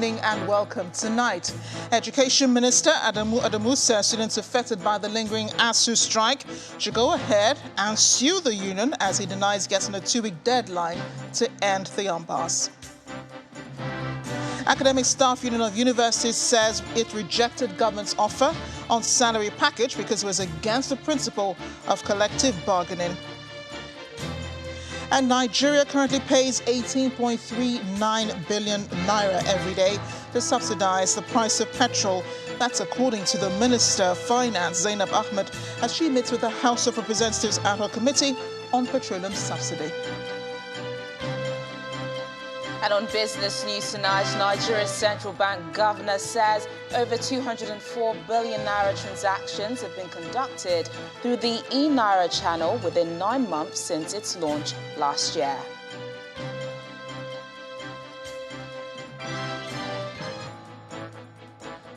evening and welcome tonight. Education Minister Adamu says students affected by the lingering ASUU strike should go ahead and sue the union as he denies getting a 2-week deadline to end the impasse. Academic Staff Union of Universities says it rejected government's offer on salary package because it was against the principle of collective bargaining. And Nigeria currently pays 18.39 billion naira every day to subsidize the price of petrol. That's according to the Minister of Finance, Zainab Ahmed, as she meets with the House of Representatives ad hoc committee on petroleum subsidy. And on business news tonight, Nigeria's central bank governor says over 204 billion naira transactions have been conducted through the e-Naira channel within 9 months since its launch last year.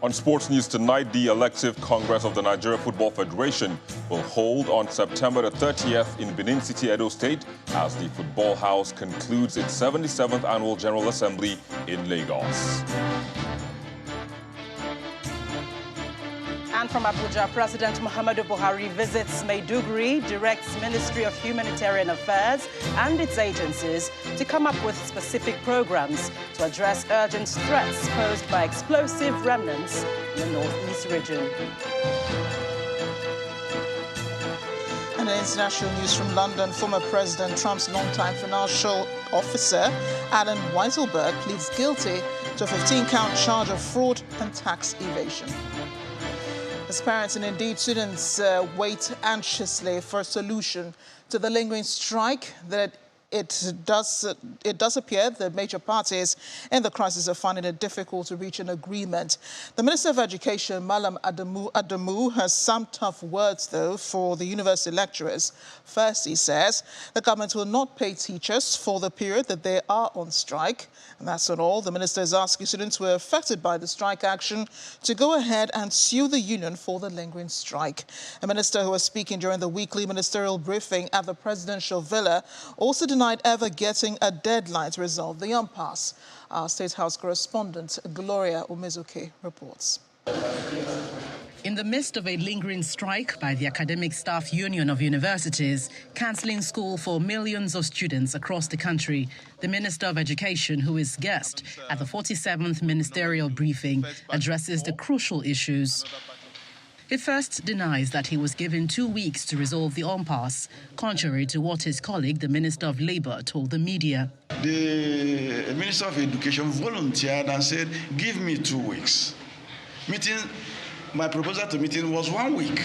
On sports news tonight, the elective Congress of the Nigeria Football Federation will hold on September the 30th in Benin City, Edo State, as the Football House concludes its 77th Annual General Assembly in Lagos. And from Abuja, President Muhammadu Buhari visits Maiduguri, directs Ministry of Humanitarian Affairs and its agencies to come up with specific programs to address urgent threats posed by explosive remnants in the northeast region. And in international news from London, former President Trump's longtime financial officer, Alan Weisselberg, pleads guilty to a 15-count charge of fraud and tax evasion. As parents and indeed students wait anxiously for a solution to the lingering strike, that it does appear that major parties in the crisis are finding it difficult to reach an agreement. The Minister of Education, Malam Adamu, has some tough words, though, for the university lecturers. First, he says the government will not pay teachers for the period that they are on strike. And that's not all. The minister is asking students who are affected by the strike action to go ahead and sue the union for the lingering strike. A minister who was speaking during the weekly ministerial briefing at the presidential villa also denied ever getting a deadline to resolve the impasse. Our State House correspondent, Gloria Umezuke, reports. In the midst of a lingering strike by the Academic Staff Union of Universities, cancelling school for millions of students across the country, the Minister of Education, who is guest at the 47th ministerial briefing, addresses the crucial issues. He first denies that he was given 2 weeks to resolve the impasse, contrary to what his colleague, the Minister of Labour, told the media. The Minister of Education volunteered and said, give me 2 weeks. My proposal to meeting was 1 week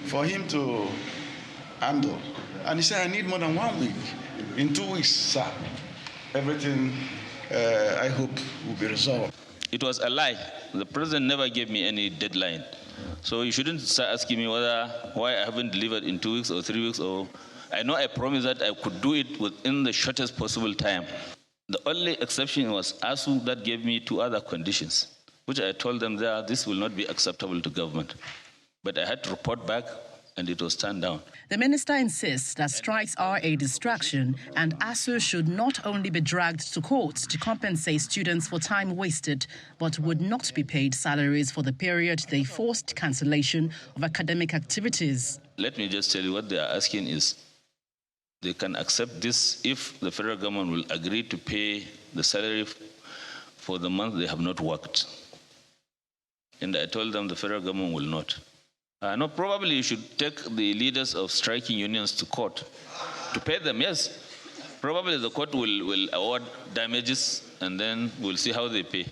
for him to handle. And he said, I need more than 1 week. In 2 weeks, sir, everything, I hope, will be resolved. It was a lie. The president never gave me any deadline. So you shouldn't start asking me why I haven't delivered in 2 weeks or 3 weeks. Or I know I promised that I could do it within the shortest possible time. The only exception was ASUU that gave me 2 other conditions, which I told them this will not be acceptable to government. But I had to report back, and it was turned down. The minister insists that strikes are a distraction, and ASUU should not only be dragged to court to compensate students for time wasted, but would not be paid salaries for the period they forced cancellation of academic activities. Let me just tell you what they are asking is they can accept this if the federal government will agree to pay the salary for the month they have not worked. And I told them the federal government will not. No, probably you should take the leaders of striking unions to court to pay them, yes. Probably the court will award damages and then we'll see how they pay.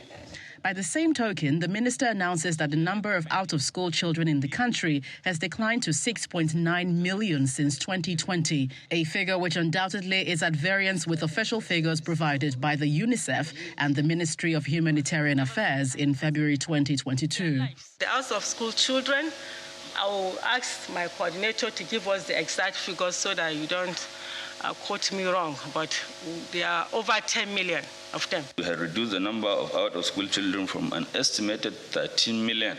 By the same token, the minister announces that the number of out-of-school children in the country has declined to 6.9 million since 2020, a figure which undoubtedly is at variance with official figures provided by the UNICEF and the Ministry of Humanitarian Affairs in February 2022. The out-of-school children, I will ask my coordinator to give us the exact figures so that you don't quote me wrong, but there are over 10 million of them. We have reduced the number of out-of-school children from an estimated 13 million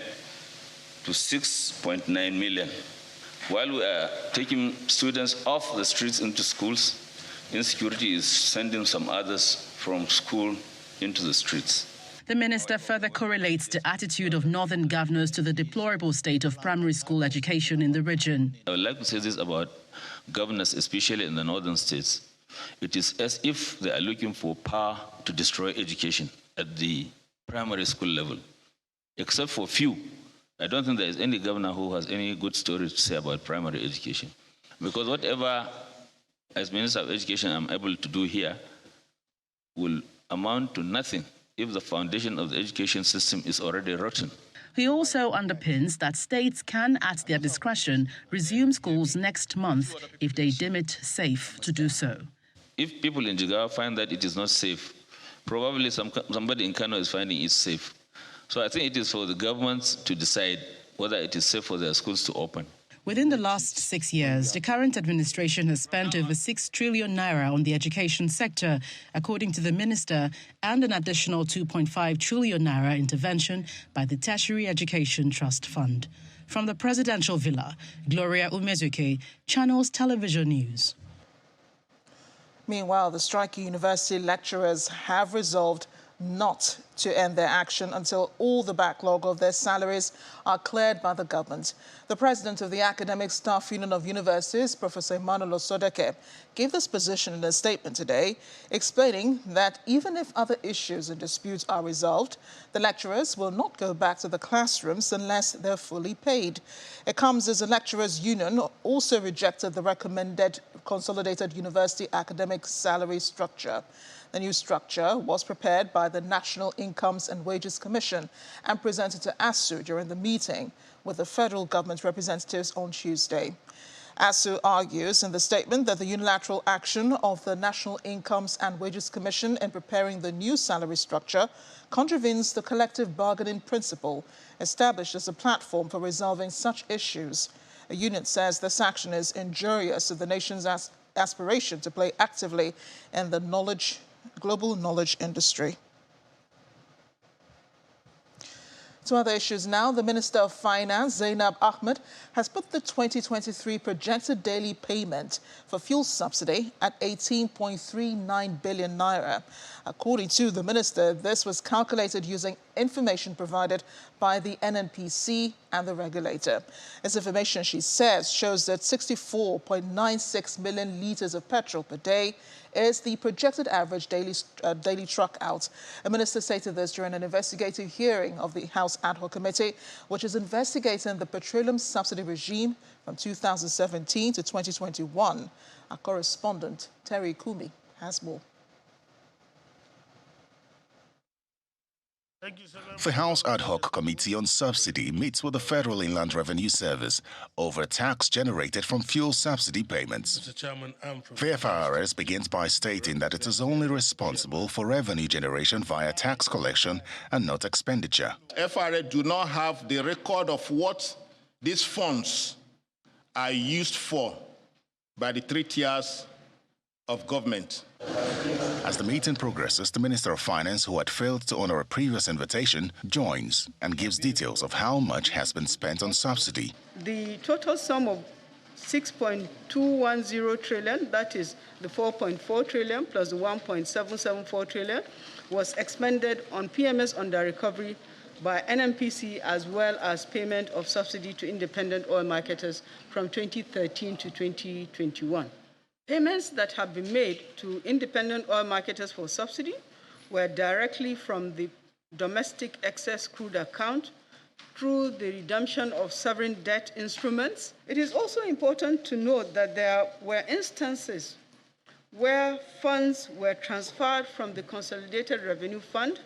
to 6.9 million. While we are taking students off the streets into schools, insecurity is sending some others from school into the streets. The minister further correlates the attitude of northern governors to the deplorable state of primary school education in the region. I would like to say this about governors, especially in the northern states. It is as if they are looking for power to destroy education at the primary school level. Except for few, I don't think there is any governor who has any good story to say about primary education. Because whatever, as Minister of Education, I'm able to do here will amount to nothing if the foundation of the education system is already rotten. He also underpins that states can, at their discretion, resume schools next month if they deem it safe to do so. If people in Jigawa find that it is not safe, probably somebody in Kano is finding it safe. So I think it is for the governments to decide whether it is safe for their schools to open. Within the last 6 years, the current administration has spent over 6 trillion naira on the education sector, according to the minister, and an additional 2.5 trillion naira intervention by the Tertiary Education Trust Fund. From the presidential villa, Gloria Umezuke, Channels Television News. Meanwhile, the striking university lecturers have resolved not to end their action until all the backlog of their salaries are cleared by the government. The president of the Academic Staff Union of Universities, Professor Emmanuel Osodeke, gave this position in a statement today, explaining that even if other issues and disputes are resolved, the lecturers will not go back to the classrooms unless they're fully paid. It comes as the lecturers' union also rejected the recommended consolidated university academic salary structure. The new structure was prepared by the National Incomes and Wages Commission and presented to ASUU during the meeting with the federal government representatives on Tuesday. ASUU argues in the statement that the unilateral action of the National Incomes and Wages Commission in preparing the new salary structure contravenes the collective bargaining principle established as a platform for resolving such issues. A union says this action is injurious to the nation's aspiration to play actively in the global knowledge industry. To other issues now, the Minister of Finance, Zainab Ahmed, has put the 2023 projected daily payment for fuel subsidy at 18.39 billion naira. According to the minister, this was calculated using information provided by the NNPC and the regulator. This information, she says, shows that 64.96 million litres of petrol per day is the projected average daily truck out. A minister stated this during an investigative hearing of the House Ad Hoc Committee, which is investigating the petroleum subsidy regime from 2017 to 2021. Our correspondent, Terry Kumi, has more. The House Ad Hoc Committee on Subsidy meets with the Federal Inland Revenue Service over tax generated from fuel subsidy payments. The FRS begins by stating that it is only responsible for revenue generation via tax collection and not expenditure. FRA do not have the record of what these funds are used for by the 3 tiers of government. As the meeting progresses, the Minister of Finance, who had failed to honor a previous invitation, joins and gives details of how much has been spent on subsidy. The total sum of 6.210 trillion, that is the 4.4 trillion plus the 1.774 trillion, was expended on PMS under recovery by NNPC, as well as payment of subsidy to independent oil marketers from 2013 to 2021. Payments that have been made to independent oil marketers for subsidy were directly from the domestic excess crude account through the redemption of sovereign debt instruments. It is also important to note that there were instances where funds were transferred from the Consolidated Revenue Fund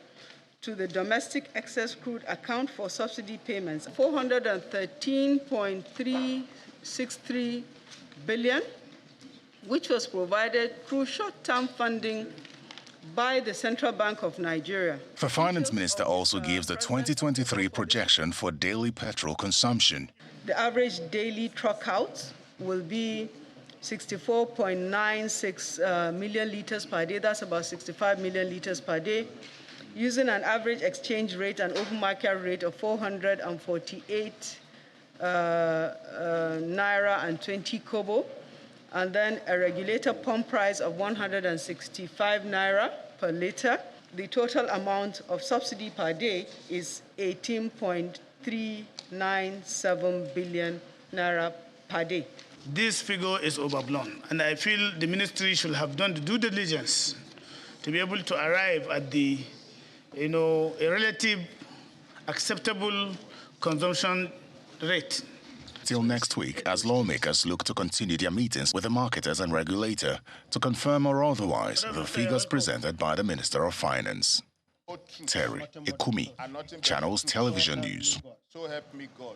to the domestic excess crude account for subsidy payments, 413.363 billion, which was provided through short-term funding by the Central Bank of Nigeria. The Finance Minister also gives the 2023 projection for daily petrol consumption. The average daily truck out will be 64.96 million litres per day. That's about 65 million litres per day, using an average exchange rate and open market rate of 448 naira and 20 kobo, and then a regulator pump price of 165 naira per litre. the total amount of subsidy per day is 18.397 billion naira per day. This figure is overblown, and I feel the ministry should have done the due diligence to be able to arrive at the, a relative acceptable consumption rate. Till next week, as lawmakers look to continue their meetings with the marketers and regulator to confirm or otherwise the figures presented by the Minister of Finance. Terry Ikumi, Channels Television News. So help me God.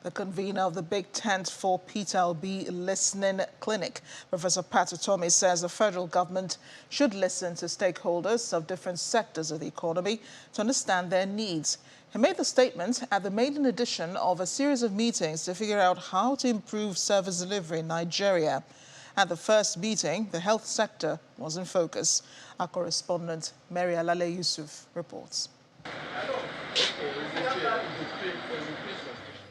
The convener of the Big Tent for Peter Obi Listening Clinic, Professor Pat Utomi, says the federal government should listen to stakeholders of different sectors of the economy to understand their needs. He made the statement at the maiden edition of a series of meetings to figure out how to improve service delivery in Nigeria. At the first meeting, the health sector was in focus. Our correspondent, Mary Alale Yusuf, reports.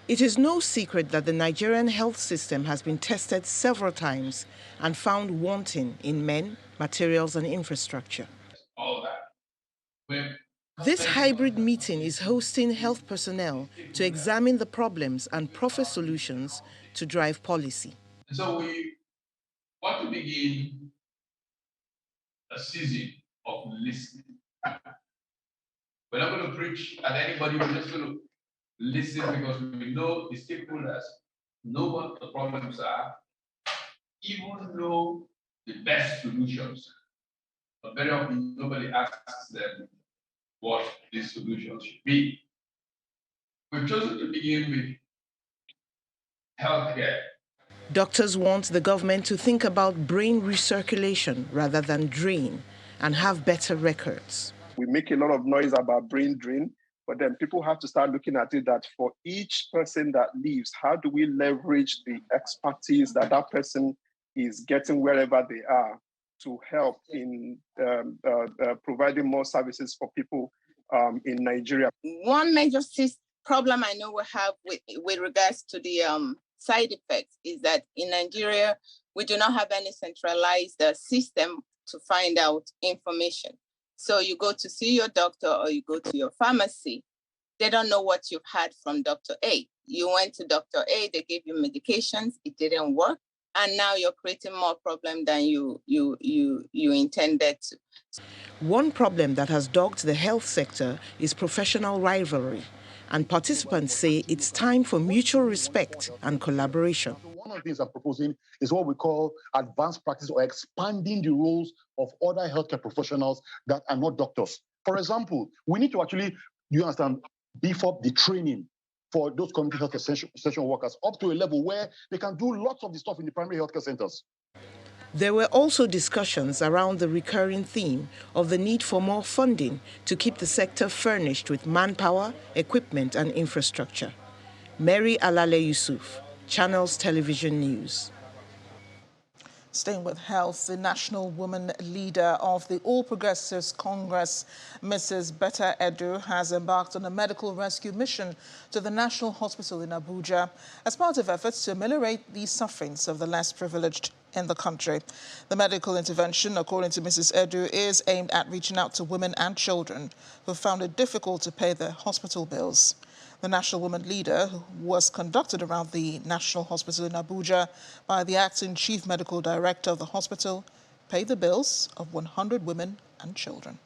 It is no secret that the Nigerian health system has been tested several times and found wanting in men, materials and infrastructure. This hybrid meeting is hosting health personnel to examine the problems and proffer solutions to drive policy. So we want to begin a season of listening. We're not going to preach at anybody, we're just going to listen because we know the stakeholders know what the problems are, even know the best solutions. But very often nobody asks them what these solutions should be. We've chosen to begin with healthcare. Doctors want the government to think about brain recirculation rather than drain and have better records. We make a lot of noise about brain drain, but then people have to start looking at it that for each person that leaves, how do we leverage the expertise that that person is getting wherever they are to help in providing more services for people in Nigeria? One major problem I know we have with regards to the side effects is that in Nigeria, we do not have any centralized system to find out information. So you go to see your doctor or you go to your pharmacy, they don't know what you've had from Dr. A. You went to Dr. A, they gave you medications, it didn't work, and now you're creating more problem than you intended to. One problem that has dogged the health sector is professional rivalry, and participants say it's time for mutual respect and collaboration. One of the things I'm proposing is what we call advanced practice or expanding the roles of other healthcare professionals that are not doctors. For example, we need to actually, beef up the training for those community health extension workers up to a level where they can do lots of the stuff in the primary healthcare centers. There were also discussions around the recurring theme of the need for more funding to keep the sector furnished with manpower, equipment and infrastructure. Mary Alale Yusuf, Channels Television News. Staying with health, the national woman leader of the All Progressives Congress, Mrs. Betta Edu, has embarked on a medical rescue mission to the National Hospital in Abuja as part of efforts to ameliorate the sufferings of the less privileged in the country. The medical intervention, according to Mrs. Edu, is aimed at reaching out to women and children who found it difficult to pay their hospital bills. The national woman leader was conducted around the National Hospital in Abuja by the acting chief medical director of the hospital, paid the bills of 100 women and children.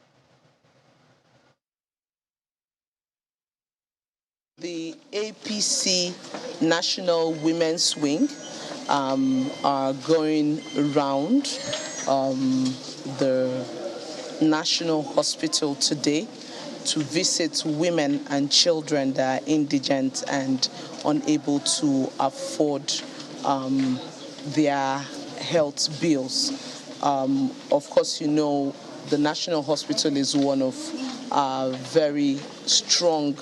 The APC National Women's Wing are going around the National Hospital today to visit women and children that are indigent and unable to afford their health bills. Of course, you know, the National Hospital is one of very strong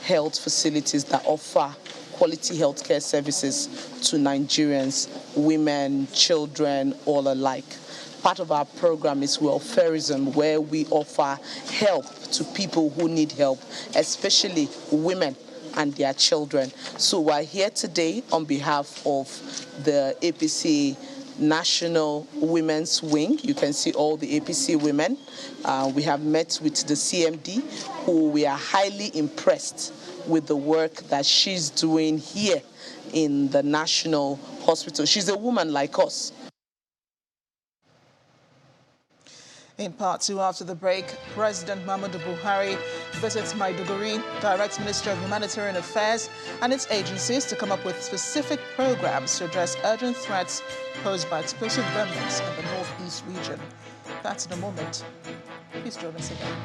health facilities that offer quality healthcare services to Nigerians, women, children, all alike. Part of our program is welfareism, where we offer help to people who need help, especially women and their children. So we're here today on behalf of the APC National Women's Wing. You can see all the APC women. We have met with the CMD, who we are highly impressed with the work that she's doing here in the National Hospital. She's a woman like us. In part two, after the break, President Muhammadu Buhari visits Maiduguri, directs Ministry of Humanitarian Affairs and its agencies to come up with specific programs to address urgent threats posed by explosive remnants in the northeast region. That's in a moment. Please join us again.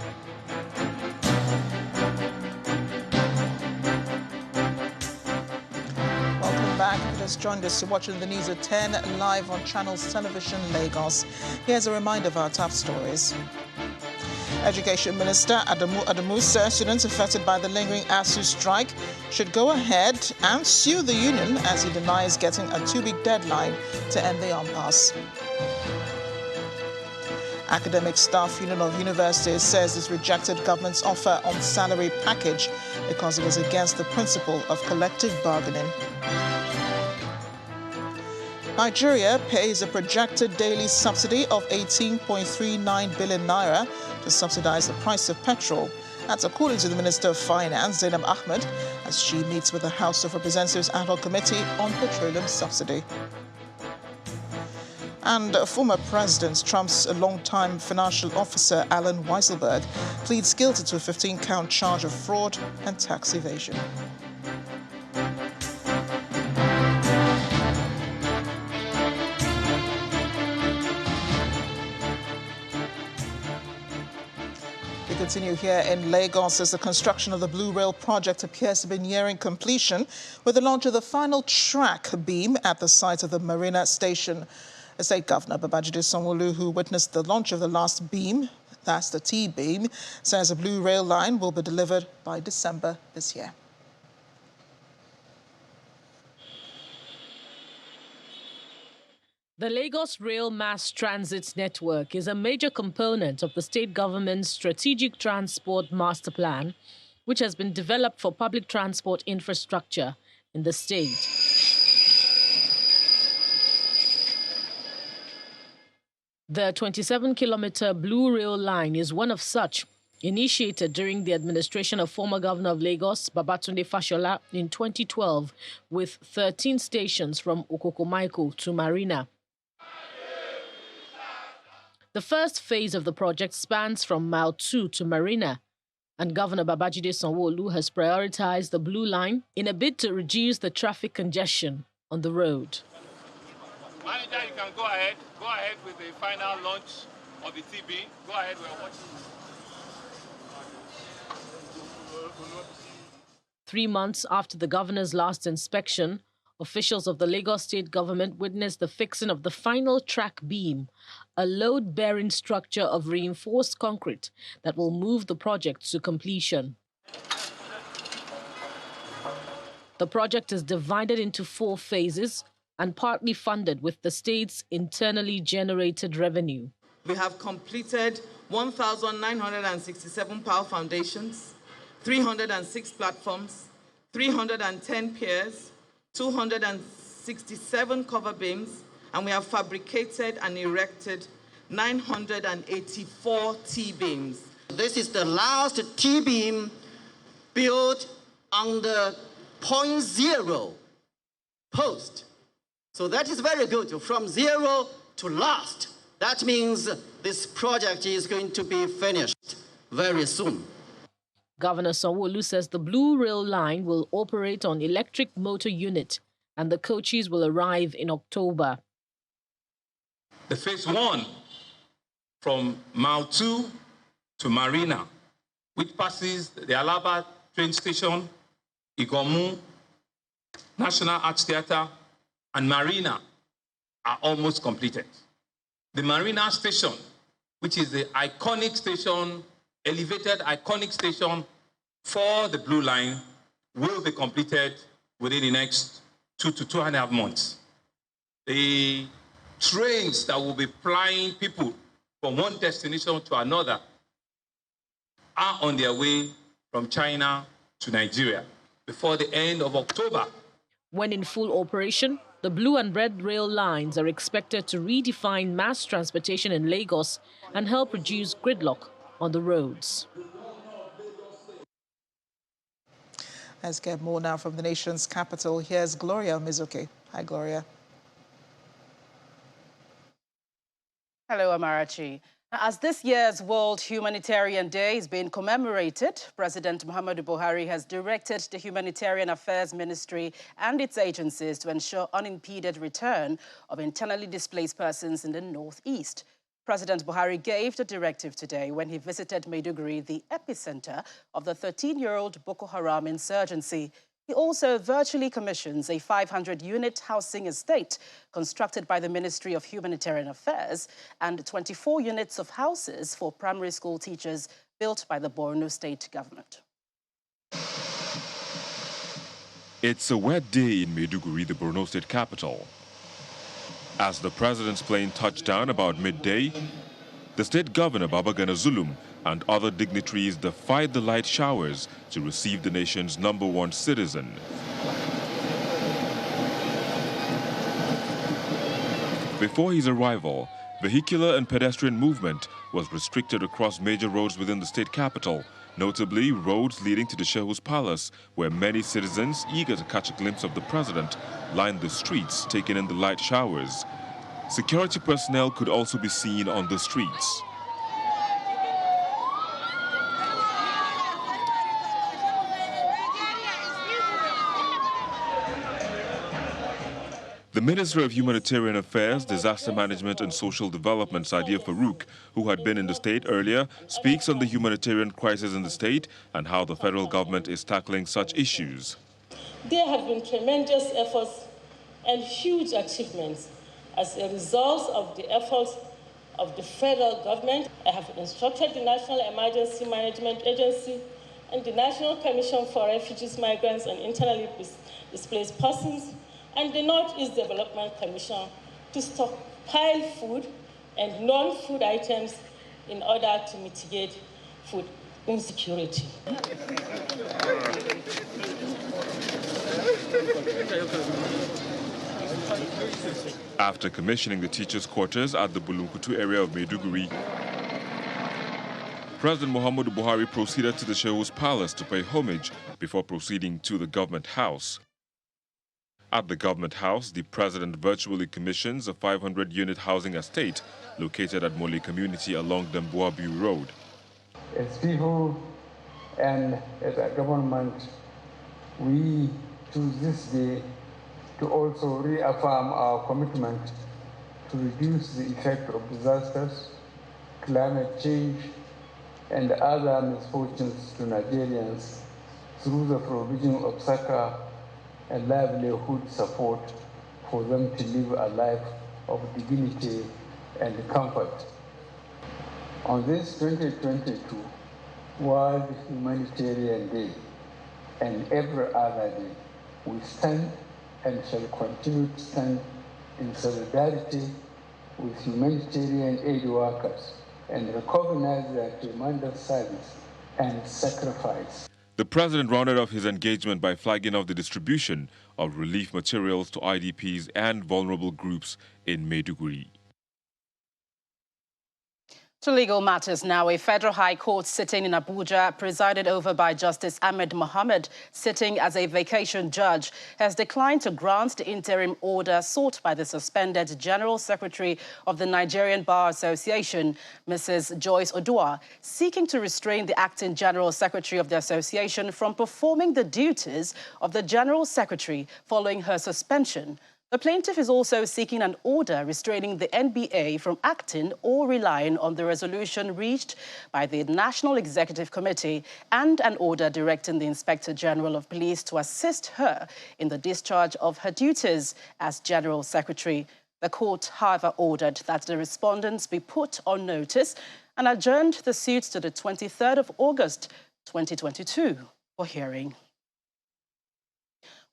Back. If you just joined us, you're watching the news at 10 live on Channels Television Lagos. Here's a reminder of our top stories. Education Minister Adamu says students affected by the lingering ASUU strike should go ahead and sue the union as he denies getting a 2-week deadline to end the impasse. Academic Staff Union of Universities says it's rejected government's offer on salary package because it was against the principle of collective bargaining. Nigeria pays a projected daily subsidy of 18.39 billion naira to subsidize the price of petrol. That's according to the Minister of Finance, Zainab Ahmed, as she meets with the House of Representatives Ad Hoc Committee on Petroleum subsidy. And former President Trump's longtime financial officer, Allen Weisselberg, pleads guilty to a 15-count charge of fraud and tax evasion. We continue here in Lagos as the construction of the Blue Rail project appears to be nearing completion with the launch of the final track beam at the site of the Marina station. The State Governor Babajide Sanwo-Olu, who witnessed the launch of the last beam, that's the T-beam, says a Blue Rail line will be delivered by December this year. The Lagos Rail Mass Transit Network is a major component of the state government's Strategic Transport Master Plan, which has been developed for public transport infrastructure in the state. The 27-kilometer Blue Rail line is one of such, initiated during the administration of former Governor of Lagos, Babatunde Fashola, in 2012, with 13 stations from Okokomaiko to Marina. The first phase of the project spans from Mile 2 to Marina, and Governor Babajide Sanwo-Olu has prioritized the Blue Line in a bid to reduce the traffic congestion on the road. Manager, you can go ahead with the final launch of the TB. Go ahead, we're watching. 3 months after the governor's last inspection, officials of the Lagos state government witnessed the fixing of the final track beam, a load-bearing structure of reinforced concrete that will move the project to completion. The project is divided into 4 phases and partly funded with the state's internally generated revenue. We have completed 1,967 power foundations, 306 platforms, 310 piers, 267 cover beams, and we have fabricated and erected 984 T-beams. This is the last T-beam built on the 0.0 post. So that is very good. From 0 to last. That means this project is going to be finished very soon. Governor Sanwo-Olu says the Blue Rail line will operate on electric motor unit and the coaches will arrive in October. The phase 1 from Mile 2 to Marina, which passes the Alaba train station, Igomu, National Arts Theatre, and Marina, are almost completed. The Marina station, which is the iconic station, elevated iconic station for the Blue Line, will be completed within the next 2 to 2.5 months. The trains that will be flying people from one destination to another are on their way from China to Nigeria before the end of October. When in full operation, The blue and red rail lines are expected to redefine mass transportation in Lagos and help reduce gridlock on the roads. Let's get more now from the nation's capital. Here's Gloria Mizuki. Hi, Gloria. Hello, Amarachi. As this year's World Humanitarian Day is being commemorated, President Muhammadu Buhari has directed the Humanitarian Affairs Ministry and its agencies to ensure unimpeded return of internally displaced persons in the northeast. President Buhari gave the directive today when he visited Maiduguri, the epicenter of the 13-year-old Boko Haram insurgency. He also virtually commissions a 500-unit housing estate constructed by the Ministry of Humanitarian Affairs and 24 units of houses for primary school teachers built by the Borno State government. It's a wet day in Maiduguri, the Borno State capital. As the president's plane touched down about midday, the state governor Babagana Zulum and other dignitaries defied the light showers to receive the nation's #1 citizen. Before his arrival, vehicular and pedestrian movement was restricted across major roads within the state capital, notably roads leading to the Shehu's Palace, where many citizens eager to catch a glimpse of the president lined the streets, taking in the light showers. Security personnel could also be seen on the streets. The Minister of Humanitarian Affairs, Disaster Management and Social Development, Sadia Farouk, who had been in the state earlier, speaks on the humanitarian crisis in the state and how the federal government is tackling such issues. There have been tremendous efforts and huge achievements as a result of the efforts of the federal government. I have instructed the National Emergency Management Agency and the National Commission for Refugees, Migrants and Internally Displaced Persons and the Northeast Development Commission to stockpile food and non-food items in order to mitigate food insecurity. After commissioning the teachers' quarters at the Bulunkutu area of Maiduguri, President Muhammadu Buhari proceeded to the Shehu's Palace to pay homage before proceeding to the government house. At the government house, the president virtually commissions a 500-unit housing estate located at Mole community along Dambuabu Road. As people and as a government, we choose this day to also reaffirm our commitment to reduce the effect of disasters, climate change, and other misfortunes to Nigerians through the provision of succor and livelihood support for them to live a life of dignity and comfort. On this 2022 World Humanitarian Day and every other day, we stand and shall continue to stand in solidarity with humanitarian aid workers and recognize their tremendous service and sacrifice. The president rounded off his engagement by flagging off the distribution of relief materials to IDPs and vulnerable groups in Maiduguri. To legal matters now, a federal high court sitting in Abuja, presided over by Justice Ahmed Mohammed, sitting as a vacation judge, has declined to grant the interim order sought by the suspended General Secretary of the Nigerian Bar Association, Mrs. Joyce Odua, seeking to restrain the acting General Secretary of the association from performing the duties of the General Secretary following her suspension. The plaintiff is also seeking an order restraining the NBA from acting or relying on the resolution reached by the National Executive Committee and an order directing the Inspector General of Police to assist her in the discharge of her duties as General Secretary. The court, however, ordered that the respondents be put on notice and adjourned the suit to the 23rd of August, 2022 for hearing.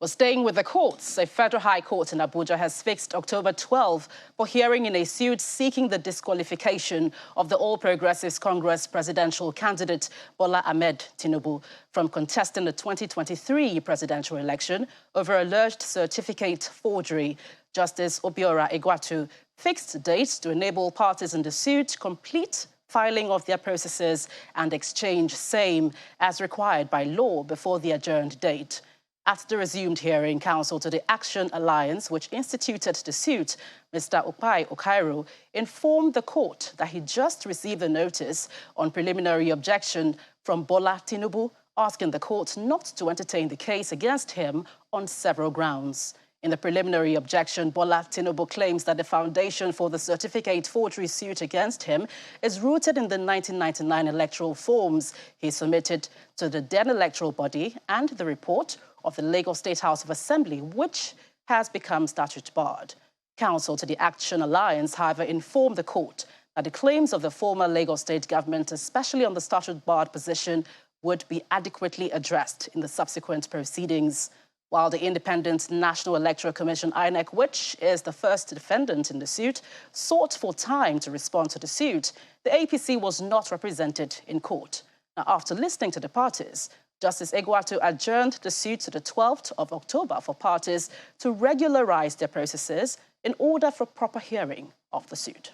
Well, staying with the courts, a federal high court in Abuja has fixed October 12 for hearing in a suit seeking the disqualification of the All Progressives Congress presidential candidate Bola Ahmed Tinubu from contesting the 2023 presidential election over alleged certificate forgery. Justice Obiora Egwatu fixed dates to enable parties in the suit complete filing of their processes and exchange same as required by law before the adjourned date. At the resumed hearing, counsel to the Action Alliance, which instituted the suit, Mr. Opai Okairo, informed the court that he just received a notice on preliminary objection from Bola Tinubu, asking the court not to entertain the case against him on several grounds. In the preliminary objection, Bola Tinubu claims that the foundation for the certificate forgery suit against him is rooted in the 1999 electoral forms he submitted to the then electoral body and the report of the Lagos State House of Assembly, which has become statute barred. Counsel to the Action Alliance, however, informed the court that the claims of the former Lagos State government, especially on the statute barred position, would be adequately addressed in the subsequent proceedings. While the Independent National Electoral Commission, INEC, which is the first defendant in the suit, sought for time to respond to the suit, the APC was not represented in court. Now, after listening to the parties, Justice Egwatu adjourned the suit to the 12th of October for parties to regularize their processes in order for proper hearing of the suit.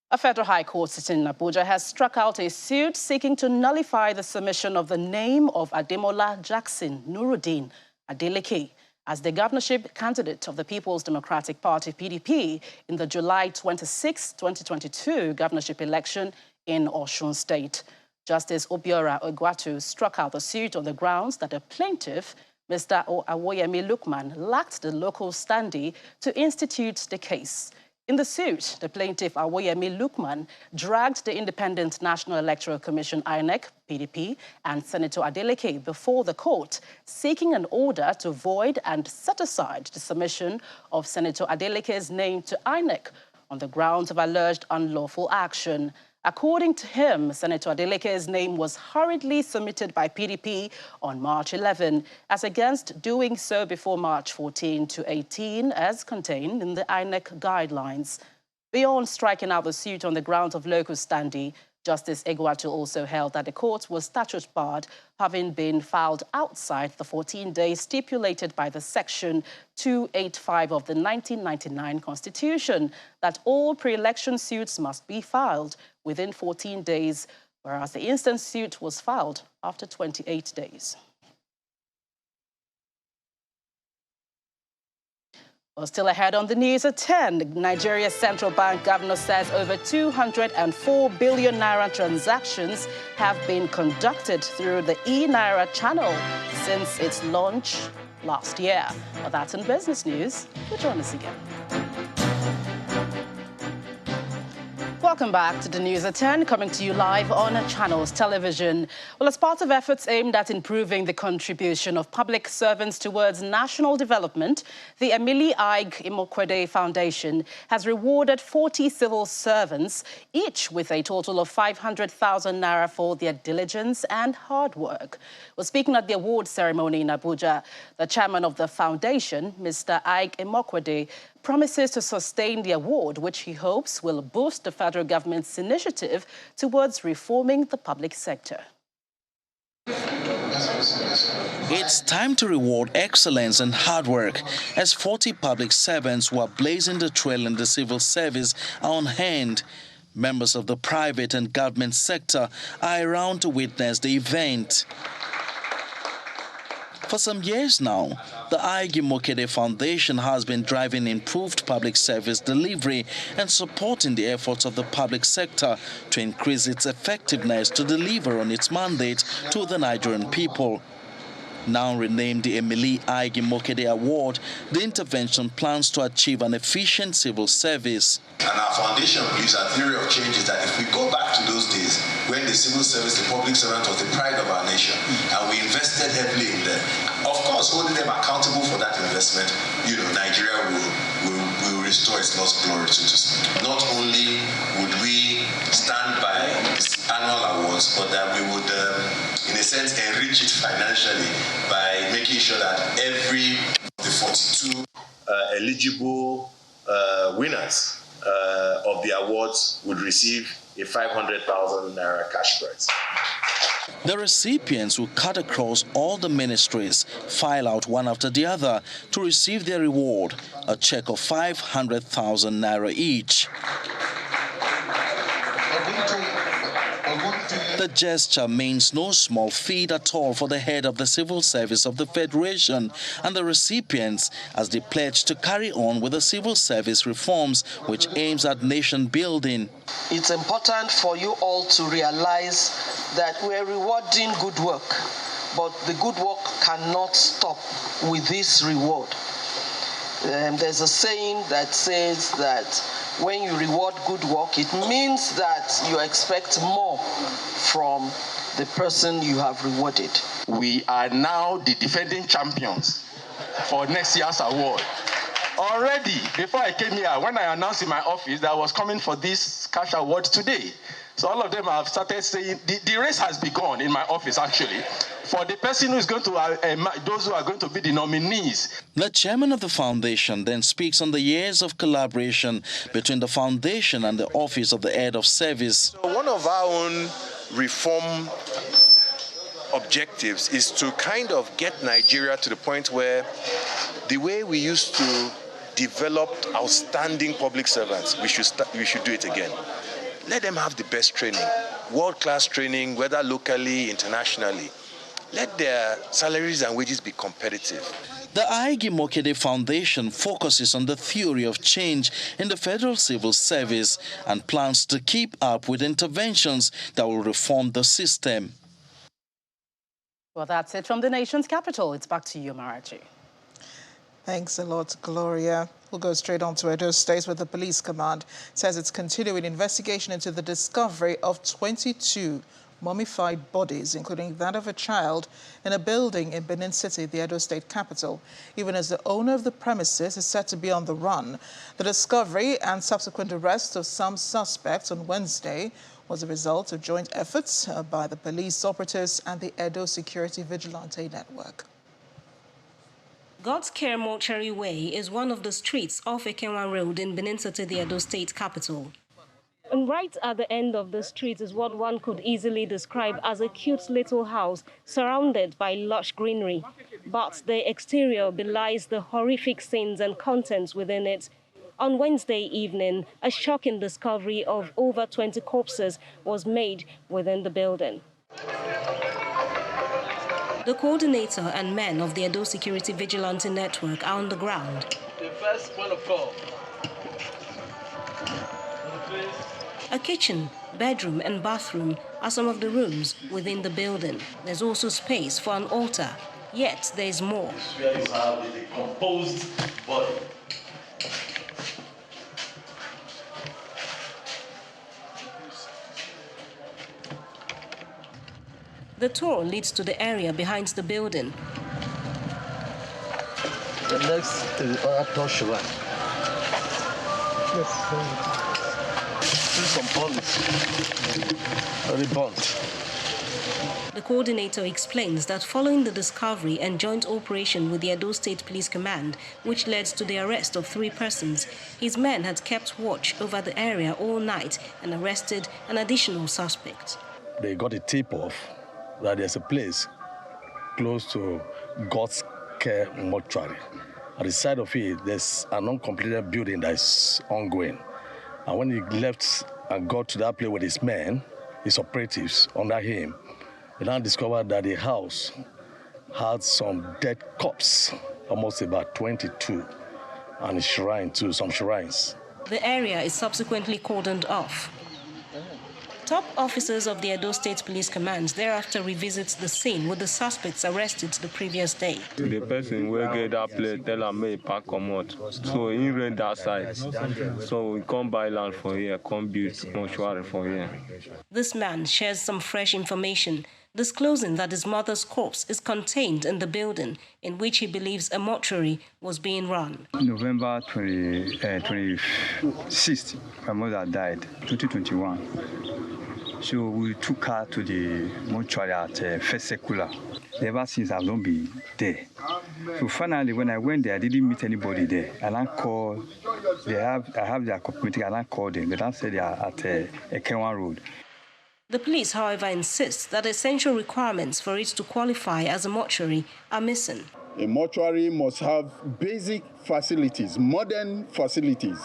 A federal high court sitting in Abuja has struck out a suit seeking to nullify the submission of the name of Ademola Jackson Nuruddin Adeleke as the governorship candidate of the People's Democratic Party, PDP, in the July 26, 2022 governorship election in Osun State. Justice Obiora Egwatu struck out the suit on the grounds that the plaintiff, Mr. Awoyemi Lukman, lacked the local standing to institute the case. In the suit, the plaintiff, Awoyemi Lukman, dragged the Independent National Electoral Commission, INEC, PDP, and Senator Adeleke before the court, seeking an order to void and set aside the submission of Senator Adeleke's name to INEC on the grounds of alleged unlawful action. According to him, Senator Adeleke's name was hurriedly submitted by PDP on March 11, as against doing so before March 14 to 18, as contained in the INEC guidelines. Beyond striking out the suit on the grounds of local standing, Justice Egwatu also held that the court was statute barred, having been filed outside the 14 days stipulated by the Section 285 of the 1999 Constitution, that all pre-election suits must be filed within 14 days, whereas the instant suit was filed after 28 days. Well, still ahead on the news at 10, Nigeria's central bank governor says over 204 billion naira transactions have been conducted through the e-Naira channel since its launch last year. Well, that's in business news. We'll join us again. Welcome back to the News at 10, coming to you live on Channels Television. Well, as part of efforts aimed at improving the contribution of public servants towards national development, the Emily Ig Imokwede Foundation has rewarded 40 civil servants, each with a total of 500,000 naira for their diligence and hard work. Well, speaking at the award ceremony in Abuja, the chairman of the foundation, Mr. Ig Imokwede, promises to sustain the award, which he hopes will boost the federal government's initiative towards reforming the public sector. It's time to reward excellence and hard work, as 40 public servants who are blazing the trail in the civil service are on hand. Members of the private and government sector are around to witness the event. For some years now, the Ig Imokwede Foundation has been driving improved public service delivery and supporting the efforts of the public sector to increase its effectiveness to deliver on its mandate to the Nigerian people. Now renamed the Emily Ig Imokwede Award, the intervention plans to achieve an efficient civil service. And our foundation believes our theory of change is that if we go back to those days when the civil service, the public servant was the pride of our nation, and we invested heavily in them, of course, holding them accountable for that investment, Nigeria will restore its lost glory, so to speak. Not only would we stand by annual awards, but that we would, in a sense, enrich it financially by making sure that every of the 42 eligible winners of the awards would receive a 500,000 naira cash prize. The recipients will cut across all the ministries, file out one after the other to receive their reward, a check of 500,000 naira each. The gesture means no small feat at all for the head of the civil service of the Federation and the recipients as they pledge to carry on with the civil service reforms which aims at nation building. It's important for you all to realize that we're rewarding good work, but the good work cannot stop with this reward. There's a saying that says that when you reward good work, it means that you expect more from the person you have rewarded. We are now the defending champions for next year's award. Already, before I came here, when I announced in my office that I was coming for this cash award today, so all of them have started saying, the race has begun in my office actually, for the person who is going to, those who are going to be the nominees. The chairman of the foundation then speaks on the years of collaboration between the foundation and the office of the head of service. So one of our own reform objectives is to kind of get Nigeria to the point where the way we used to develop outstanding public servants, we should do it again. Let them have the best training, world-class training, whether locally, internationally. Let their salaries and wages be competitive. The Aigi Mokede Foundation focuses on the theory of change in the federal civil service and plans to keep up with interventions that will reform the system. Well, that's it from the nation's capital. It's back to you, Marachi. Thanks a lot, Gloria. We'll go straight on to Edo State, where the police command says it's continuing investigation into the discovery of 22 mummified bodies, including that of a child, in a building in Benin City, the Edo State capital, even as the owner of the premises is said to be on the run. The discovery and subsequent arrest of some suspects on Wednesday was a result of joint efforts by the police operatives and the Edo Security Vigilante Network. God's Care Mortuary Way is one of the streets off Ekenwa Road in Benin City, the Edo State capital. And right at the end of the street is what one could easily describe as a cute little house surrounded by lush greenery. But the exterior belies the horrific scenes and contents within it. On Wednesday evening, a shocking discovery of over 20 corpses was made within the building. The coordinator and men of the Edo Security Vigilante Network are on the ground. The first point of call. A kitchen, bedroom and bathroom are some of the rooms within the building. There's also space for an altar, yet there is more. Where you have the decomposed body. The tour leads to the area behind the building. The next is our torch line. Some police. Very burnt. The coordinator explains that following the discovery and joint operation with the Edo State Police Command, which led to the arrest of 3 persons, his men had kept watch over the area all night and arrested an additional suspect. They got a tip-off that there's a place close to God's Care Mortuary. At the side of it, there's an uncompleted building that is ongoing. And when he left and got to that place with his men, his operatives under him, they now discovered that the house had some dead corpses, almost about 22, and a shrine too, some shrines. The area is subsequently cordoned off. Top officers of the Edo State Police Command thereafter revisit the scene with the suspects arrested the previous day. The person will get that place, tell him me pack come out. So he rent that side. So we come buy land for here, come build mortuary for here. This man shares some fresh information, disclosing that his mother's corpse is contained in the building in which he believes a mortuary was being run. November 26th, my mother died, 2021. So we took her to the mortuary at First Secular. Ever since I've not been there. So finally, when I went there, I didn't meet anybody there. And I called, I have their community, and I called them. They said they are at Ekenwa Road. The police, however, insists that essential requirements for it to qualify as a mortuary are missing. A mortuary must have basic facilities, modern facilities,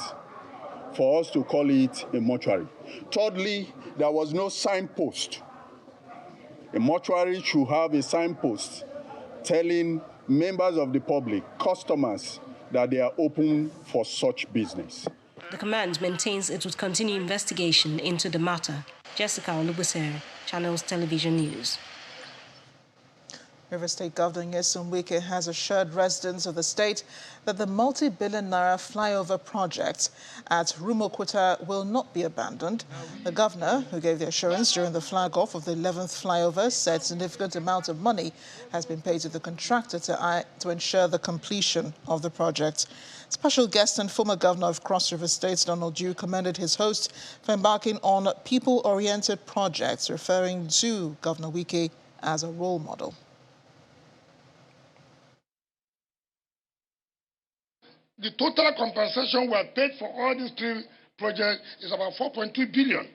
for us to call it a mortuary. Thirdly, there was no signpost. A mortuary should have a signpost telling members of the public, customers, that they are open for such business. The command maintains it would continue investigation into the matter. Jessica Olubusere, Channels Television News. River State Governor Nyesom Wike has assured residents of the state that the multi-billion naira flyover project at Rumokuta will not be abandoned. The governor, who gave the assurance during the flag-off of the 11th flyover, said significant amount of money has been paid to the contractor to ensure the completion of the project. Special guest and former governor of Cross River State, Donald Dew, commended his host for embarking on people-oriented projects, referring to Governor Wike as a role model. The total compensation we have paid for all these three projects is about 4.2 billion.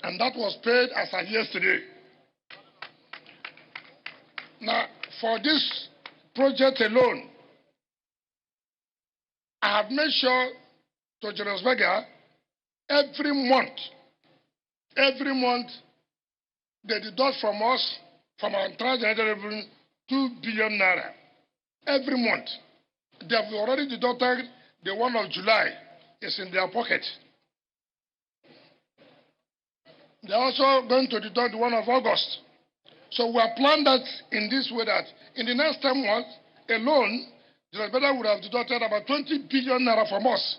And that was paid as of yesterday. Now, for this project alone, I have made sure to Julius Berger every month, they deduct from us, from our entire revenue, 2 billion naira. Every month. They have already deducted the one of July. It's in their pocket. They're also going to deduct the one of August. So we have planned that in this way that in the next 10 months alone, the better would have deducted about 20 billion naira from us.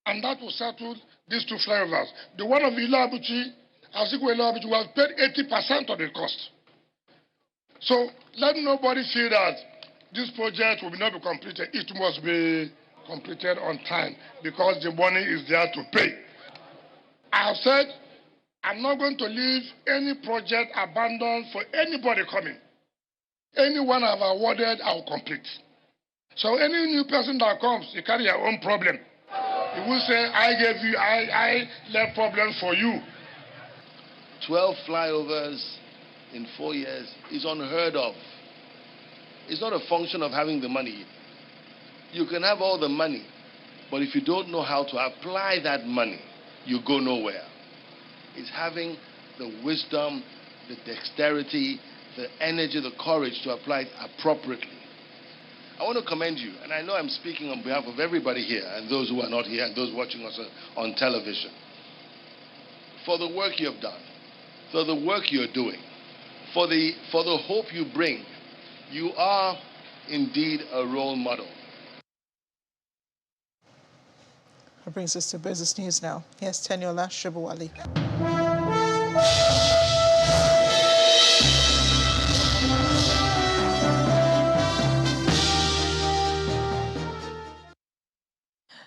And that will settle these two flyovers. The one of Ilabuchi, Asikwe Ilabuchi, we have paid 80% of the cost. So let nobody feel that this project will not be completed. It must be completed on time because the money is there to pay. I have said I'm not going to leave any project abandoned for anybody coming. Anyone I've awarded, I'll complete. So any new person that comes, you carry your own problem. You will say, I left problems for you. 12 flyovers in 4 years is unheard of. It's not a function of having the money. You can have all the money, but if you don't know how to apply that money, you go nowhere. It's having the wisdom, the dexterity, the energy, the courage to apply it appropriately. I want to commend you, and I know I'm speaking on behalf of everybody here, and those who are not here, and those watching us on television, for the work you have done, for the work you're doing, for the hope you bring. You are indeed a role model. That brings us to business news now. Here's Teniola Shibawali.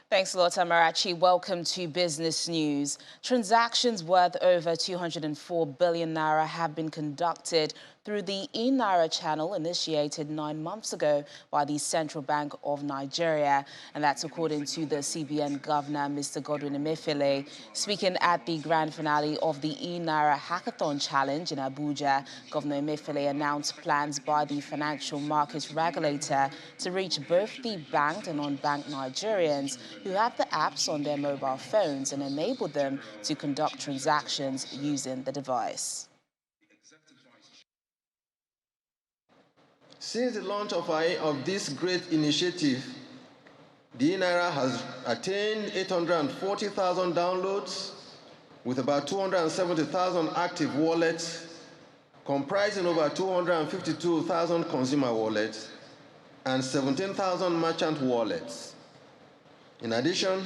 Thanks a lot, Amarachi. Welcome to Business News. Transactions worth over 204 billion naira have been conducted through the e-Naira channel initiated 9 months ago by the Central Bank of Nigeria. And that's according to the CBN Governor, Mr. Godwin Emefiele. Speaking at the grand finale of the e-Naira Hackathon Challenge in Abuja, Governor Emefiele announced plans by the financial markets regulator to reach both the banked and unbanked Nigerians who have the apps on their mobile phones and enable them to conduct transactions using the device. Since the launch of this great initiative, the e-Naira has attained 840,000 downloads with about 270,000 active wallets, comprising over 252,000 consumer wallets and 17,000 merchant wallets. In addition,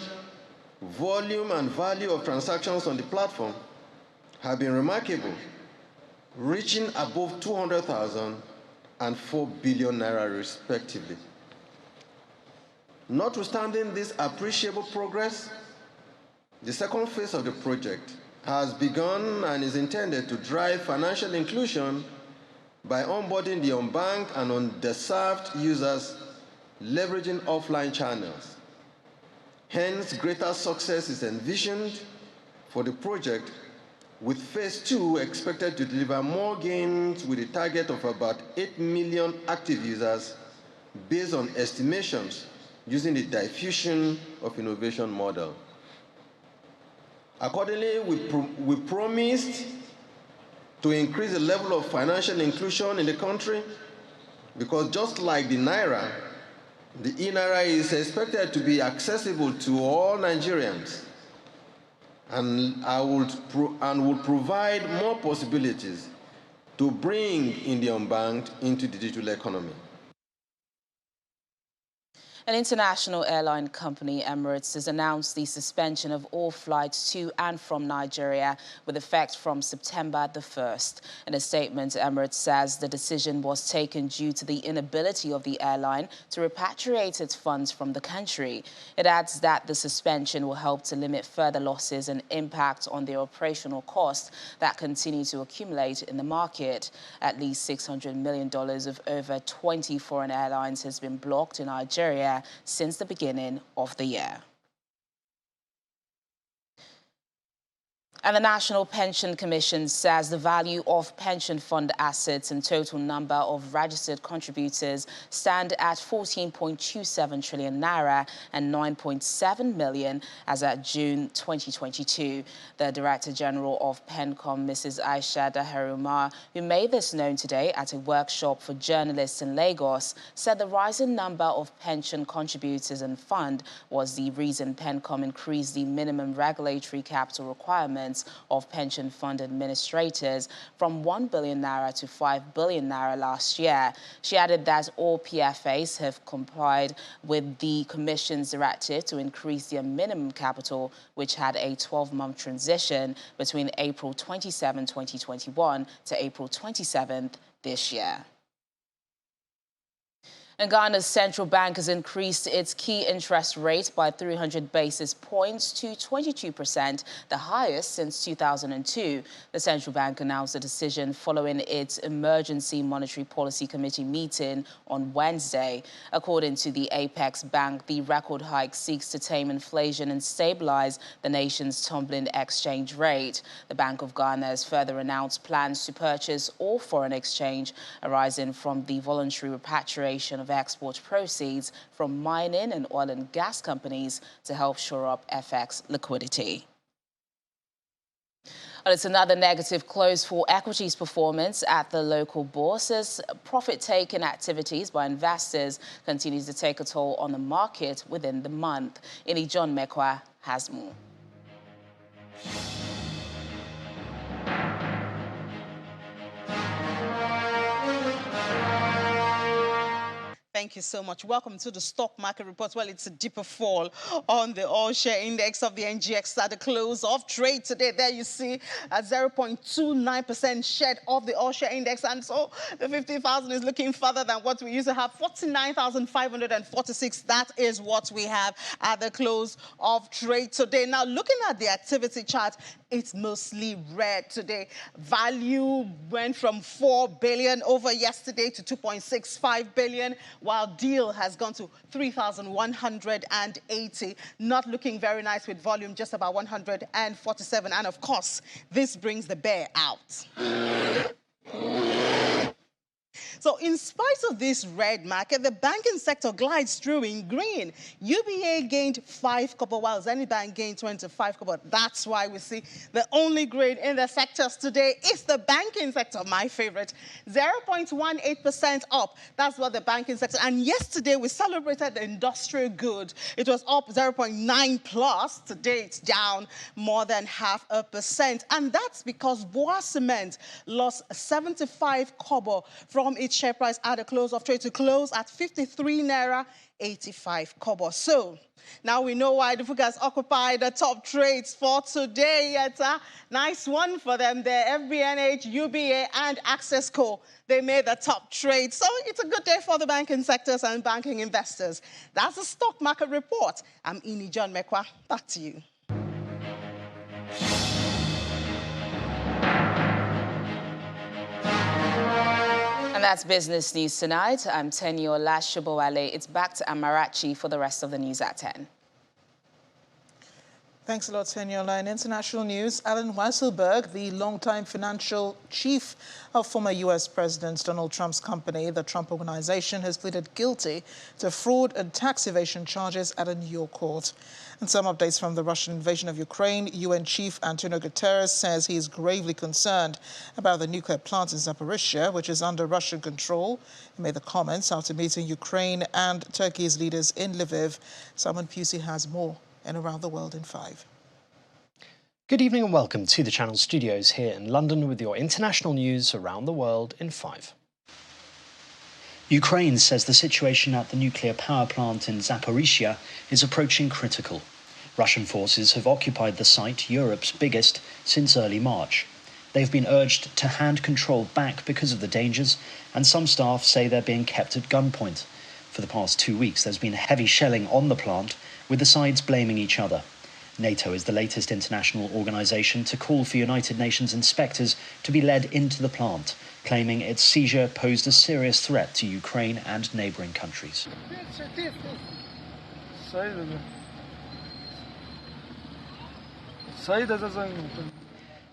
volume and value of transactions on the platform have been remarkable, reaching above 200,000 and 4 billion naira respectively. Notwithstanding this appreciable progress, the second phase of the project has begun and is intended to drive financial inclusion by onboarding the unbanked and underserved users leveraging offline channels. Hence, greater success is envisioned for the project with phase 2 expected to deliver more gains with a target of about 8 million active users based on estimations using the diffusion of innovation model. Accordingly, we promised to increase the level of financial inclusion in the country, because just like the Naira, the e-Naira is expected to be accessible to all Nigerians and will provide more possibilities to bring in the unbanked into the digital economy. An international airline company, Emirates, has announced the suspension of all flights to and from Nigeria with effect from September the 1st. In a statement, Emirates says the decision was taken due to the inability of the airline to repatriate its funds from the country. It adds that the suspension will help to limit further losses and impact on the operational costs that continue to accumulate in the market. At least $600 million of over 20 foreign airlines has been blocked in Nigeria since the beginning of the year. And the National Pension Commission says the value of pension fund assets and total number of registered contributors stand at 14.27 trillion naira and 9.7 million as at June 2022. The Director General of PENCOM, Mrs. Aisha Daherumar, who made this known today at a workshop for journalists in Lagos, said the rising number of pension contributors and fund was the reason PENCOM increased the minimum regulatory capital requirements of pension fund administrators from 1 billion naira to 5 billion naira last year. She added that all PFAs have complied with the Commission's directive to increase their minimum capital, which had a 12-month transition between April 27, 2021 to April 27th this year. And Ghana's central bank has increased its key interest rate by 300 basis points to 22%, the highest since 2002. The central bank announced the decision following its Emergency Monetary Policy Committee meeting on Wednesday. According to the Apex Bank, the record hike seeks to tame inflation and stabilize the nation's tumbling exchange rate. The Bank of Ghana has further announced plans to purchase all foreign exchange arising from the voluntary repatriation of export proceeds from mining and oil and gas companies to help shore up FX liquidity. Well, it's another negative close for equities performance at the local bourses. Profit-taking activities by investors continues to take a toll on the market within the month. John Mekwa has more. Thank you so much. Welcome to the stock market report. Well, it's a deeper fall on the all-share index of the NGX at the close of trade today. There you see a 0.29% shed of the all-share index. And so the 50,000 is looking further than what we used to have. 49,546. That is what we have at the close of trade today. Now, looking at the activity chart, it's mostly red today. Value went from 4 billion over yesterday to 2.65 billion, while deal has gone to 3,180. Not looking very nice with volume, just about 147. And of course, this brings the bear out. So in spite of this red market, the banking sector glides through in green. UBA gained 5 kobo, while Zenith gained 25 kobo. That's why we see the only green in the sectors today is the banking sector, my favorite. 0.18% up. That's what the banking sector. And yesterday we celebrated the industrial good. It was up 0.9 plus. Today it's down more than 0.5%. And that's because Boa Cement lost 75 kobo from its share price at the close of trade to close at 53 naira 85 kobo. So now we know why the figures occupy the top trades for today. It's a nice one for them there. FBNH, UBA, and Access Co. They made the top trade. So it's a good day for the banking sectors and banking investors. That's the stock market report. I'm John Mekwa. Back to you. And that's Business News Tonight. I'm Teniola Shobowale. It's back to Amarachi for the rest of the news at 10. Thanks a lot, Seniola. In international news, Alan Weisselberg, the longtime financial chief of former U.S. President Donald Trump's company, the Trump Organization, has pleaded guilty to fraud and tax evasion charges at a New York court. And some updates from the Russian invasion of Ukraine. UN Chief Antonio Guterres says he is gravely concerned about the nuclear plant in Zaporizhia, which is under Russian control. He made the comments after meeting Ukraine and Turkey's leaders in Lviv. Simon Pusey has more and Around the World in 5. Good evening and welcome to the Channel Studios here in London with your international news around the world in 5. Ukraine says the situation at the nuclear power plant in Zaporizhia is approaching critical. Russian forces have occupied the site, Europe's biggest, since early March. They've been urged to hand control back because of the dangers, and some staff say they're being kept at gunpoint. For the past 2 weeks, there's been heavy shelling on the plant, with the sides blaming each other. NATO is the latest international organisation to call for United Nations inspectors to be led into the plant, claiming its seizure posed a serious threat to Ukraine and neighbouring countries.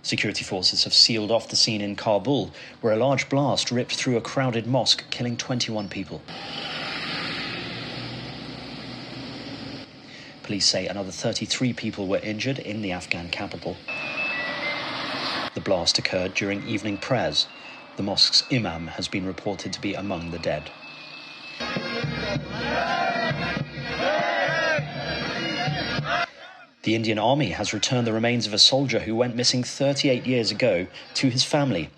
Security forces have sealed off the scene in Kabul, where a large blast ripped through a crowded mosque, killing 21 people. Police say another 33 people were injured in the Afghan capital. The blast occurred during evening prayers. The mosque's imam has been reported to be among the dead. The Indian Army has returned the remains of a soldier who went missing 38 years ago to his family.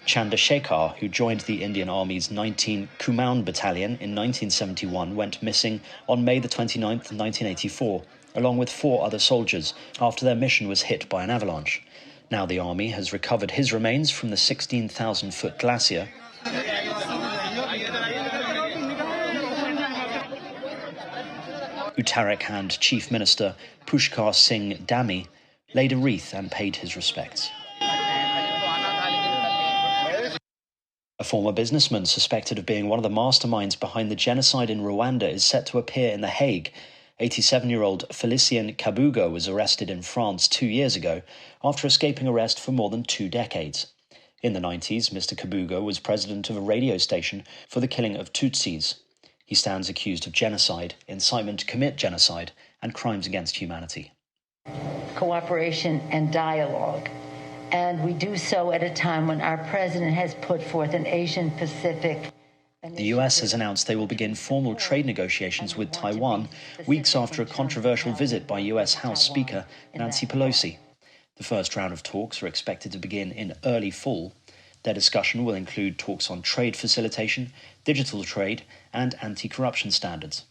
Chandrasekhar, who joined the Indian Army's 19 Kumaon Battalion in 1971, went missing on May the 29th, 1984, along with 4 other soldiers, after their mission was hit by an avalanche. Now the Army has recovered his remains from the 16,000-foot glacier. Uttarakhand Chief Minister Pushkar Singh Dhami laid a wreath and paid his respects. A former businessman suspected of being one of the masterminds behind the genocide in Rwanda is set to appear in The Hague. 87-year-old Felicien Kabuga was arrested in France 2 years ago after escaping arrest for more than 2 decades. In the 90s, Mr. Kabuga was president of a radio station for the killing of Tutsis. He stands accused of genocide, incitement to commit genocide, and crimes against humanity. Cooperation and dialogue. And we do so at a time when our president has put forth an Asian-Pacific initiative. The US has announced they will begin formal trade negotiations with Taiwan weeks after a controversial visit by US House Speaker Nancy Pelosi. The first round of talks are expected to begin in early fall. Their discussion will include talks on trade facilitation, digital trade, and anti-corruption standards.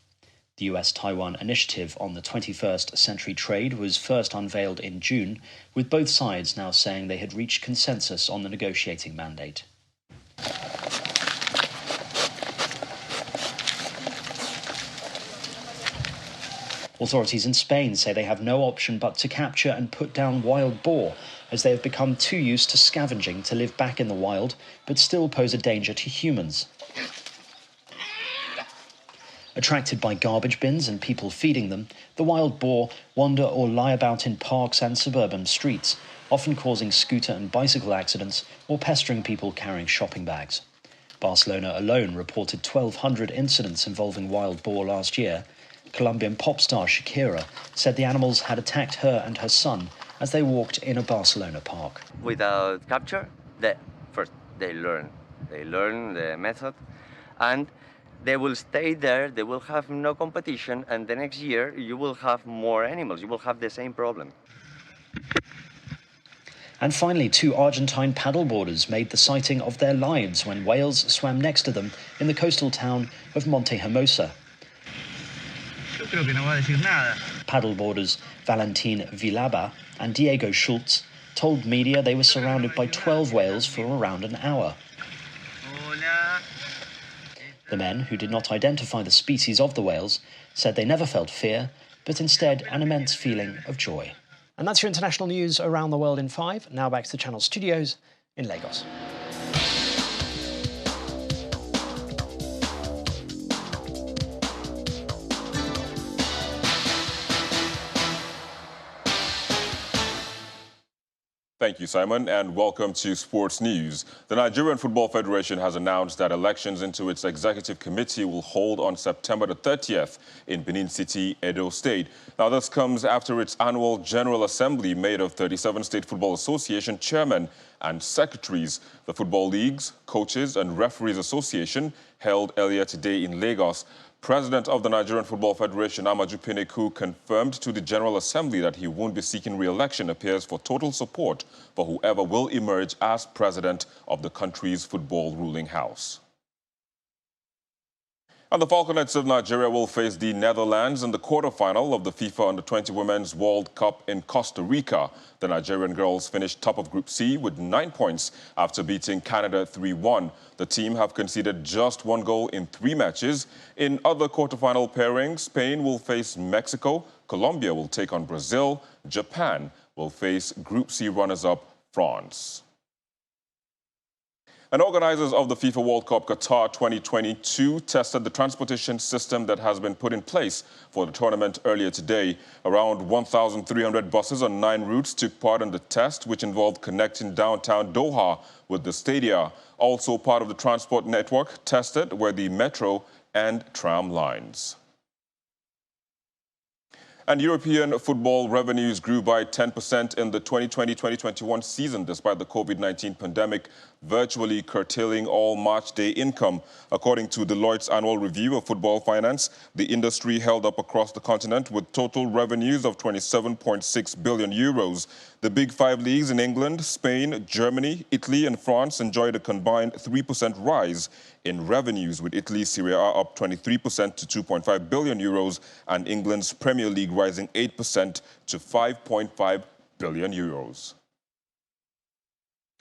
The US-Taiwan Initiative on the 21st Century Trade was first unveiled in June, with both sides now saying they had reached consensus on the negotiating mandate. Authorities in Spain say they have no option but to capture and put down wild boar, as they have become too used to scavenging to live back in the wild, but still pose a danger to humans. Attracted by garbage bins and people feeding them, the wild boar wander or lie about in parks and suburban streets, often causing scooter and bicycle accidents or pestering people carrying shopping bags. Barcelona alone reported 1,200 incidents involving wild boar last year. Colombian pop star Shakira said the animals had attacked her and her son as they walked in a Barcelona park. Without capture, they learn the method, and they will stay there, they will have no competition, and the next year you will have more animals, you will have the same problem. And finally, 2 Argentine paddleboarders made the sighting of their lives when whales swam next to them in the coastal town of Monte Hermosa. Paddleboarders Valentin Vilaba and Diego Schultz told media they were surrounded by 12 whales for around an hour. The men, who did not identify the species of the whales, said they never felt fear, but instead an immense feeling of joy. And that's your international news around the world in 5. Now back to the Channel Studios in Lagos. Thank you, Simon, and welcome to Sports News. The Nigerian Football Federation has announced that elections into its executive committee will hold on September the 30th in Benin City, Edo State. Now, this comes after its annual General Assembly made of 37 State Football Association chairmen and secretaries. The Football Leagues, Coaches and Referees Association held earlier today in Lagos. President of the Nigerian Football Federation, Amaju Pineku, confirmed to the General Assembly that he won't be seeking re-election, appears for total support for whoever will emerge as president of the country's football ruling house. And the Falconets of Nigeria will face the Netherlands in the quarterfinal of the FIFA Under-20 Women's World Cup in Costa Rica. The Nigerian girls finished top of Group C with 9 points after beating Canada 3-1. The team have conceded just 1 goal in 3 matches. In other quarterfinal pairings, Spain will face Mexico, Colombia will take on Brazil, Japan will face Group C runners-up France. And organizers of the FIFA World Cup Qatar 2022 tested the transportation system that has been put in place for the tournament earlier today. Around 1,300 buses on 9 routes took part in the test, which involved connecting downtown Doha with the stadia. Also part of the transport network tested were the metro and tram lines. And European football revenues grew by 10% in the 2020-2021 season, despite the COVID-19 pandemic virtually curtailing all match day income. According to Deloitte's annual review of football finance, the industry held up across the continent with total revenues of 27.6 billion euros. The big 5 leagues in England, Spain, Germany, Italy and France enjoyed a combined 3% rise in revenues, with Italy's Serie A up 23% to 2.5 billion euros and England's Premier League rising 8% to 5.5 billion euros.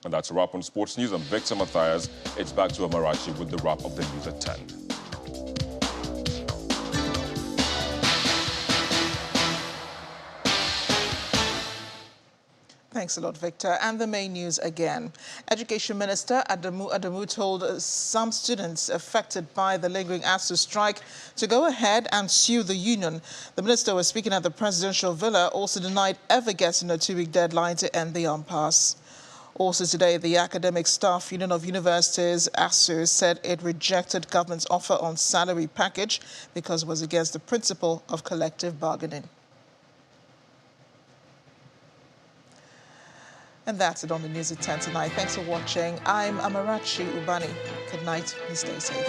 And that's a wrap on Sports News. I'm Victor Matthias. It's back to Amarachi with the wrap of the news at 10. Thanks a lot, Victor. And the main news again. Education Minister Adamu told some students affected by the lingering ASUU strike to go ahead and sue the union. The minister was speaking at the presidential villa, also denied ever getting a 2-week deadline to end the impasse. Also today, the Academic Staff Union of Universities, ASUU, said it rejected government's offer on salary package because it was against the principle of collective bargaining. And that's it on the news at 10 tonight. Thanks for watching. I'm Amarachi Ubani. Good night and stay safe.